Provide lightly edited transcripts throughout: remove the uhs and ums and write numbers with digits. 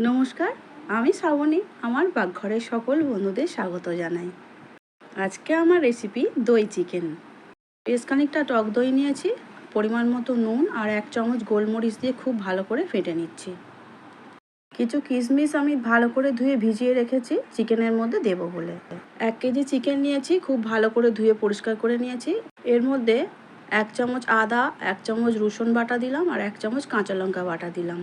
নমস্কার, আমি শ্রাবণী। আমার পাকঘরের সকল বন্ধুদের স্বাগত জানাই। আজকে আমার রেসিপি দই চিকেন। বেশ খানিকটা টক দই নিয়েছি, পরিমাণ মতো নুন আর 1 চামচ গোলমরিচ দিয়ে খুব ভালো করে ফেটে নিচ্ছি। কিছু কিশমিশ আমি ভালো করে ধুয়ে ভিজিয়ে রেখেছি চিকেনের মধ্যে দেবো বলে। 1 কেজি চিকেন নিয়েছি, খুব ভালো করে ধুয়ে পরিষ্কার করে নিয়েছি। এর মধ্যে 1 চামচ আদা, 1 চামচ রসুন বাটা দিলাম আর 1 চামচ কাঁচা লঙ্কা বাটা দিলাম।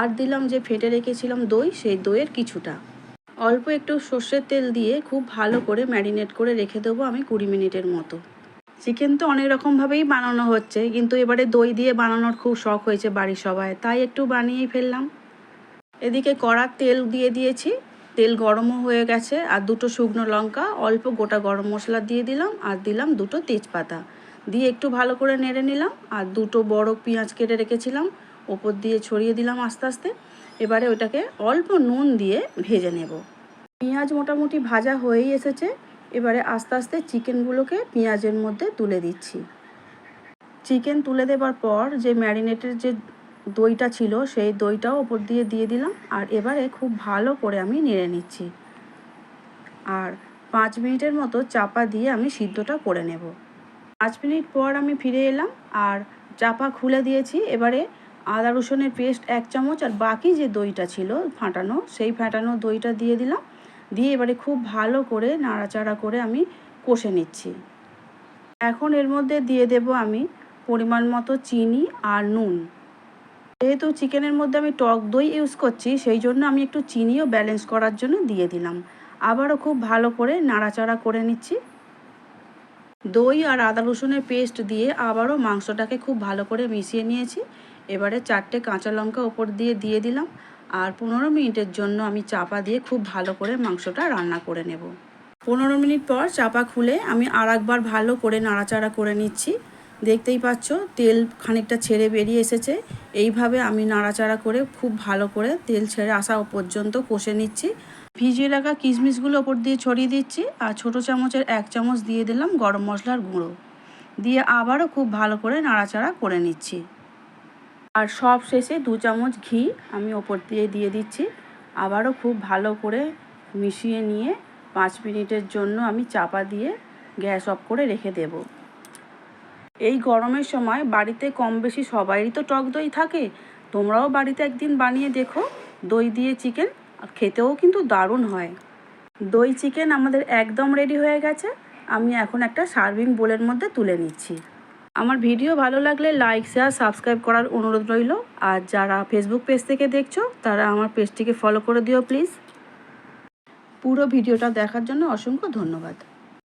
আর দিলাম যে ফেটে রেখেছিলাম দই, সেই দইয়ের কিছুটা। অল্প একটু সর্ষের তেল দিয়ে খুব ভালো করে ম্যারিনেট করে রেখে দেবো আমি 20 মিনিটের মতো। চিকেন তো অনেক রকমভাবেই বানানো হচ্ছে, কিন্তু এবারে দই দিয়ে বানানোর খুব শখ হয়েছে বাড়ির সবাই, তাই একটু বানিয়েই ফেললাম। এদিকে কড়ার তেল দিয়ে দিয়েছি, তেল গরমও হয়ে গেছে। আর 2টো শুকনো লঙ্কা, অল্প গোটা গরম মশলা দিয়ে দিলাম আর দিলাম 2টো তেজপাতা দিয়ে একটু ভালো করে নেড়ে নিলাম। আর 2টো বড় পেঁয়াজ কেটে রেখেছিলাম ওপর দিয়ে ছড়িয়ে দিলাম আস্তে আস্তে। এবারে ওটাকে অল্প নুন দিয়ে ভেজে নেব। পেঁয়াজ মোটামুটি ভাজা হয়েই এসেছে। এবারে আস্তে আস্তে চিকেনগুলোকে পেঁয়াজের মধ্যে তুলে দিচ্ছি। চিকেন তুলে দেবার পর যে ম্যারিনেটের যে দইটা ছিল সেই দইটাও ওপর দিয়ে দিলাম। আর এবারে খুব ভালো করে আমি নেড়ে নিচ্ছি। আর 5 মিনিটের মতো চাপা দিয়ে আমি সিদ্ধটা করে নেব। 5 মিনিট পর আমি ফিরে এলাম আর চাপা খুলে দিয়েছি। এবারে আদা রসুনের পেস্ট 1 চামচ আর বাকি যে দইটা ছিল ফাটানো, সেই ফাটানো দইটা দিয়ে দিলাম। দিয়ে এবারে খুব ভালো করে নাড়াচাড়া করে আমি কষে নিচ্ছি। এখন এর মধ্যে দিয়ে দেব আমি পরিমাণ মতো চিনি আর নুন। যেহেতু চিকেনের মধ্যে আমি টক দই ইউজ করছি, সেই জন্য আমি একটু চিনিও ব্যালেন্স করার জন্য দিয়ে দিলাম। আবারও খুব ভালো করে নাড়াচাড়া করে নিচ্ছি। দই আর আদা রসুনের পেস্ট দিয়ে আবারও মাংসটাকে খুব ভালো করে মিশিয়ে নিয়েছি। এবারে 4টে কাঁচা লঙ্কা ওপর দিয়ে দিলাম। আর 15 মিনিটের জন্য আমি চাপা দিয়ে খুব ভালো করে মাংসটা রান্না করে নেব। 15 মিনিট পর চাপা খুলে আমি আরেকবার ভালো করে নাড়াচাড়া করে নিচ্ছি। দেখতেই পাচ্ছ তেল খানিকটা ছেড়ে বেরিয়ে এসেছে। এইভাবে আমি নাড়াচাড়া করে খুব ভালো করে তেল ছেড়ে আসা পর্যন্ত কষে নিচ্ছি। ভিজিয়ে রাখা কিশমিশগুলো ওপর দিয়ে ছড়িয়ে দিচ্ছি। আর ছোটো চামচের 1 চামচ দিয়ে দিলাম গরম মশলার গুঁড়ো দিয়ে আবারও খুব ভালো করে নাড়াচাড়া করে নিচ্ছি। আর সব শেষে 2 চামচ ঘি আমি ওপর দিয়ে দিচ্ছি। আবারও খুব ভালো করে মিশিয়ে নিয়ে 5 মিনিটের জন্য আমি চাপা দিয়ে গ্যাস অফ করে রেখে দেব। এই গরমের সময় বাড়িতে কম বেশি সবারই তো টক দই থাকে। তোমরাও বাড়িতে একদিন বানিয়ে দেখো দই দিয়ে চিকেন, খেতেও কিন্তু দারুণ হয়। দই চিকেন আমাদের একদম রেডি হয়ে গেছে। আমি এখন একটা সার্ভিং বোলের মধ্যে তুলে নিচ্ছি। আমার ভিডিও ভালো লাগলে লাইক শেয়ার সাবস্ক্রাইব করার অনুরোধ রইল। আর যারা ফেসবুক পেজ থেকে দেখছো তারা আমার পেজটিকে ফলো করে দিও প্লিজ। পুরো ভিডিওটা দেখার জন্য অসংখ্য ধন্যবাদ।